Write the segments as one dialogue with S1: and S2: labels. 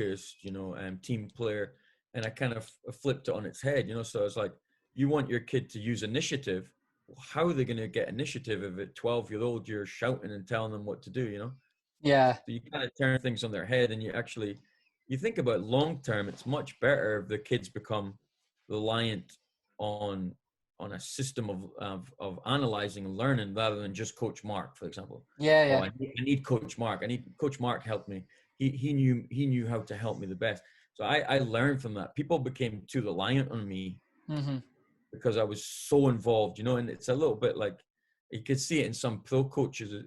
S1: focused, team player. And I kind of flipped it on its head, so I was like, you want your kid to use initiative. Well, how are they going to get initiative if at 12-year-old you're shouting and telling them what to do?
S2: Yeah.
S1: So you kind of turn things on their head, and you think about long term, it's much better if the kids become reliant on a system of analyzing and learning rather than just Coach Mark, for example.
S2: Yeah,
S1: Oh,
S2: yeah.
S1: I need Coach Mark. I need Coach Mark help me. He knew how to help me the best. So I learned from that. People became too reliant on me because I was so involved, and it's a little bit like you could see it in some pro coaches,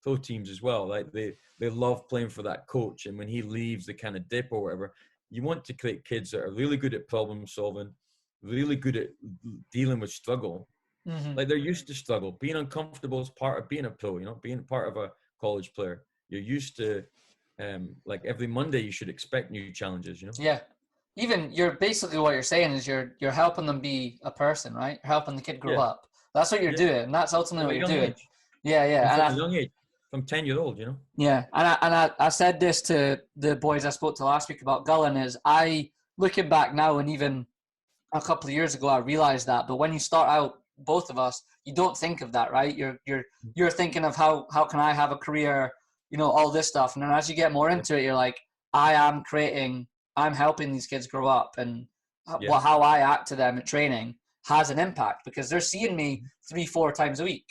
S1: pro teams as well. Like they love playing for that coach, and when he leaves, they kind of dip or whatever. You want to create kids that are really good at problem solving, really good at dealing with struggle. Like they're used to struggle. Being uncomfortable is part of being a pro, being part of a college player. You're used to, like every Monday you should expect new challenges,
S2: Yeah. Even you're basically what you're saying is you're helping them be a person, right? You're helping the kid grow up. That's what you're doing. And that's ultimately what you're doing.
S1: Age.
S2: Yeah, yeah.
S1: From a young age, from 10-year-old,
S2: Yeah, and I said this to the boys I spoke to last week about Gullen is looking back now and even a couple of years ago I realized that, but when you start out, both of us, you don't think of that, right? You're thinking of how can I have a career, all this stuff, and then as you get more into it, you're like, I'm helping these kids grow up, and how I act to them at training has an impact because they're seeing me 3-4 times a week.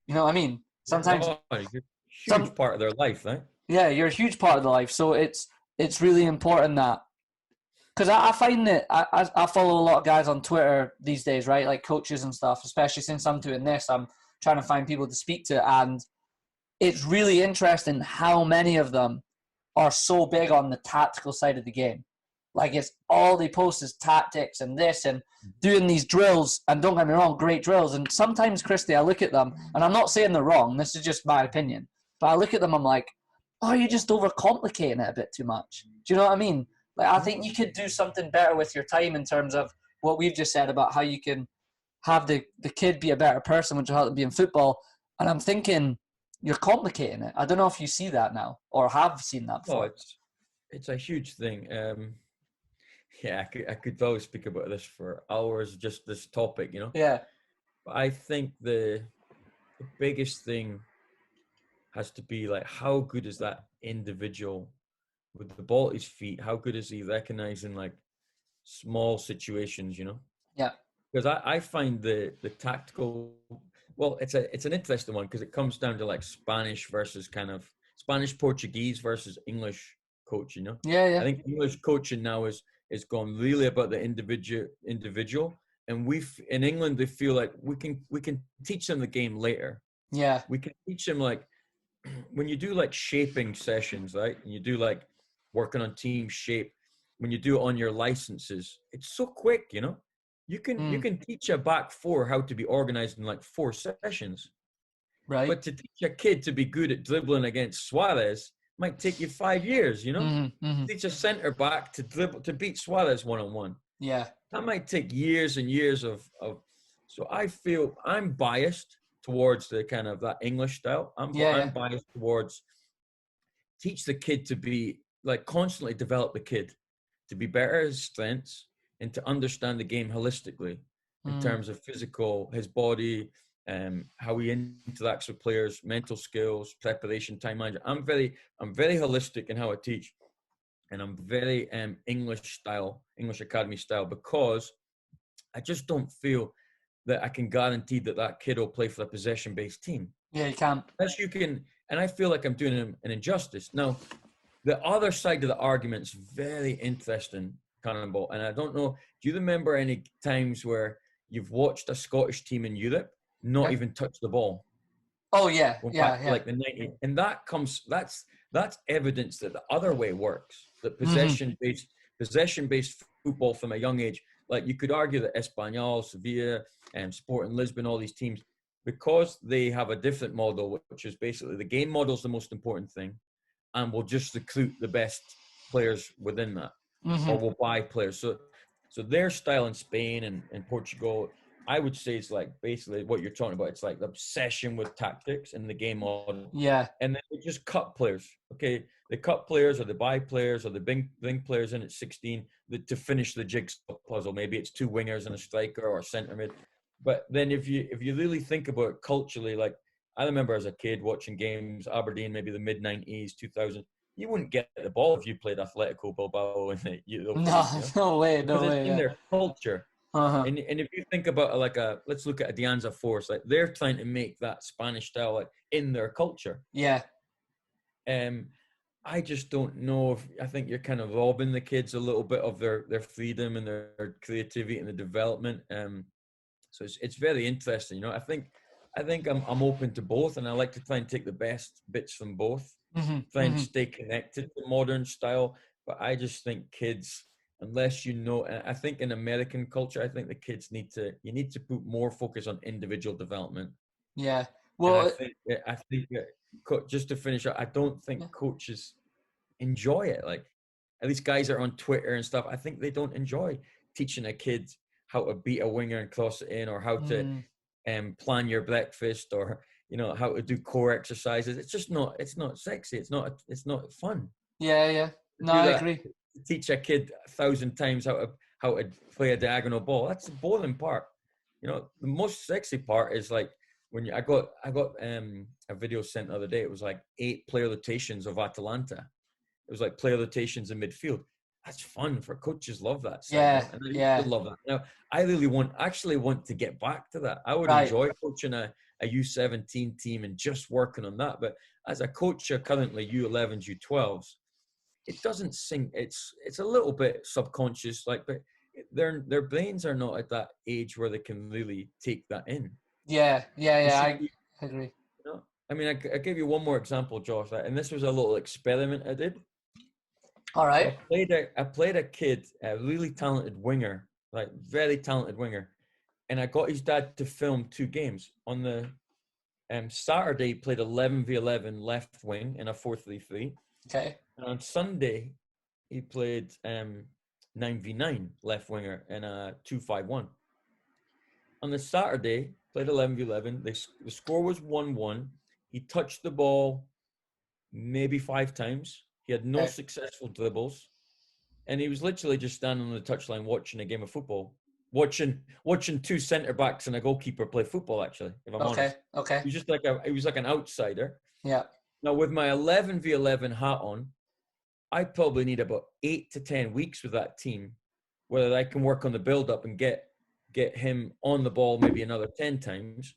S2: You know what I mean? Sometimes
S1: huge part of their life, right?
S2: Yeah, you're a huge part of the life. So it's really important that, because I find that I follow a lot of guys on Twitter these days, right? Like coaches and stuff, especially since I'm doing this, I'm trying to find people to speak to. And it's really interesting how many of them are so big on the tactical side of the game. Like it's all they post is tactics and this and doing these drills. And don't get me wrong, great drills. And sometimes, Christy, I look at them, and I'm not saying they're wrong. This is just my opinion. But I look at them, I'm like, oh, you're just overcomplicating it a bit too much. Do you know what I mean? Like, I think you could do something better with your time in terms of what we've just said about how you can have the kid be a better person, which will help them be in football. And I'm thinking you're complicating it. I don't know if you see that now or have seen that before.
S1: Oh, it's a huge thing. Yeah, I could probably speak about this for hours, just this topic,
S2: Yeah.
S1: But I think the biggest thing has to be like, how good is that individual with the ball at his feet? How good is he recognizing like small situations,
S2: Yeah.
S1: Because I find the tactical, well, it's an interesting one because it comes down to like Spanish versus kind of Spanish Portuguese versus English coach,
S2: Yeah.
S1: I think English coaching now is gone really about the individual, and in England they feel like we can teach them the game later.
S2: Yeah.
S1: We can teach them like when you do like shaping sessions, right? And you do like working on team shape, when you do it on your licenses, it's so quick, You can teach a back four how to be organized in like 4 sessions.
S2: Right.
S1: But to teach a kid to be good at dribbling against Suarez might take you 5 years, Teach a center back to beat Suarez one-on-one.
S2: Yeah.
S1: That might take years and years of so I feel I'm biased towards the kind of that English style. I'm biased towards teach the kid to be like constantly develop the kid to be better at his strengths and to understand the game holistically in terms of physical, his body, how he interacts with players, mental skills, preparation, time management. I'm very holistic in how I teach, and I'm very English academy style, because I just don't feel that I can guarantee that kid will play for a possession-based team.
S2: Yeah, you can't.
S1: Unless you can, and I feel like I'm doing him an injustice. Now, the other side of the argument is very interesting, Cannonball, and I don't know, do you remember any times where you've watched a Scottish team in Europe not even touch the ball?
S2: Oh, yeah.
S1: Like the 90s. And that's evidence that the other way works, that possession-based football from a young age, like you could argue that Espanyol, Sevilla, and Sporting Lisbon, all these teams, because they have a different model, which is basically the game model is the most important thing, and we'll just recruit the best players within that, or we'll buy players. So their style in Spain and Portugal, I would say it's like basically what you're talking about. It's like the obsession with tactics and the game model.
S2: Yeah.
S1: And then they just cut players. Okay, they cut players or they buy players or they bring players in at 16 to finish the jigsaw puzzle. Maybe it's two wingers and a striker or a centre mid. But then if you really think about it culturally, like I remember as a kid watching games, Aberdeen, maybe the mid 90s, 2000. You wouldn't get the ball if you played Atletico Bilbao in the Europa
S2: No,
S1: League,
S2: no way,
S1: because
S2: no
S1: it's
S2: way.
S1: in
S2: Yeah.
S1: their culture.
S2: Uh-huh.
S1: And if you think about let's look at Adianza Force, like they're trying to make that Spanish style like in their culture.
S2: Yeah.
S1: I just don't know if I think you're kind of robbing the kids a little bit of their freedom and their creativity and the development. So it's very interesting, you know. I think I'm open to both, and I like to try and take the best bits from both, try and stay connected to modern style. But I just think kids, unless you know, I think in American culture, I think the kids need to put more focus on individual development.
S2: Yeah.
S1: And
S2: Well,
S1: I think just to finish up, I don't think coaches enjoy it. Like at least guys that are on Twitter and stuff, I think they don't enjoy teaching a kid how to beat a winger and cross it in, or how to plan your breakfast, or how to do core exercises. It's just not. It's not sexy. It's not fun.
S2: Yeah. No, I agree.
S1: To teach a kid 1,000 times how to play a diagonal ball. That's the boring part. The most sexy part is like when I got a video sent the other day. It was like 8 player rotations of Atalanta. It was like player rotations in midfield. That's fun for coaches. Love that side.
S2: Yeah,
S1: And I
S2: yeah.
S1: love that. Now, I really actually want to get back to that. I would enjoy coaching a U17 team and just working on that. But as a coach currently U11s, U12s, it doesn't sink. It's a little bit subconscious, but their brains are not at that age where they can really take that in.
S2: Yeah. I agree.
S1: I mean, I give you one more example, Josh, and this was a little experiment I did.
S2: All right.
S1: So I played a kid, a really talented winger, like very talented winger, and I got his dad to film 2 games. On the Saturday, he played 11v11 left wing in a 4-3-3.
S2: Okay.
S1: And on Sunday, he played 9v9 left winger in a 2-5-1. On the Saturday, played 11v11. The score was 1-1. He touched the ball maybe 5 times. He had no successful dribbles. And he was literally just standing on the touchline watching a game of football. Watching 2 centre-backs and a goalkeeper play football, actually, if I'm honest.
S2: Okay.
S1: He was like an outsider.
S2: Yeah.
S1: Now, with my 11v11 hat on, I probably need about 8 to 10 weeks with that team, whether I can work on the build-up and get him on the ball maybe another 10 times.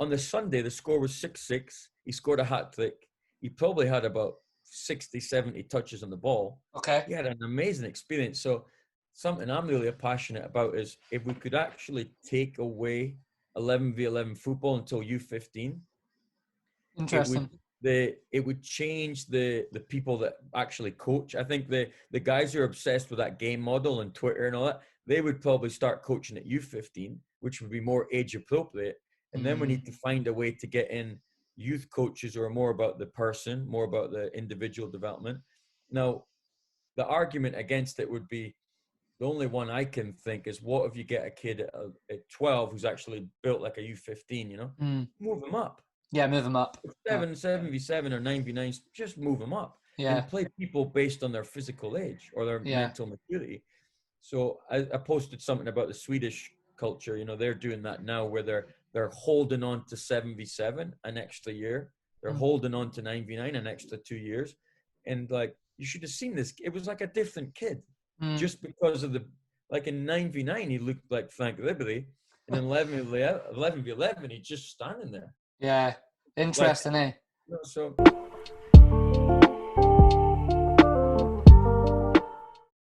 S1: On the Sunday, the score was 6-6. He scored a hat-trick. He probably had about 60, 70 touches on the ball.
S2: Okay.
S1: He had an amazing experience. So something I'm really passionate about is if we could actually take away 11v11 football until U15.
S2: Interesting.
S1: It would change the people that actually coach. I think the guys who are obsessed with that game model and Twitter and all that, they would probably start coaching at U15, which would be more age appropriate. And then we need to find a way to get in youth coaches who are more about the person, more about the individual development. Now, the argument against it would be, the only one I can think is, what if you get a kid at 12 who's actually built like a U15, move them up.
S2: Yeah, move them up.
S1: 7v7 or 9v9s, just move them up.
S2: Yeah.
S1: And play people based on their physical age or their mental maturity. So I posted something about the Swedish culture. They're doing that now, where they're holding on to 7v7 an extra year. They're holding on to 9v9 an extra 2 years. And like, you should have seen this. It was like a different kid, just because of like in 9v9, he looked like Frank Ribery. And in 11v11, he's just standing there.
S2: Yeah. Interesting,
S1: So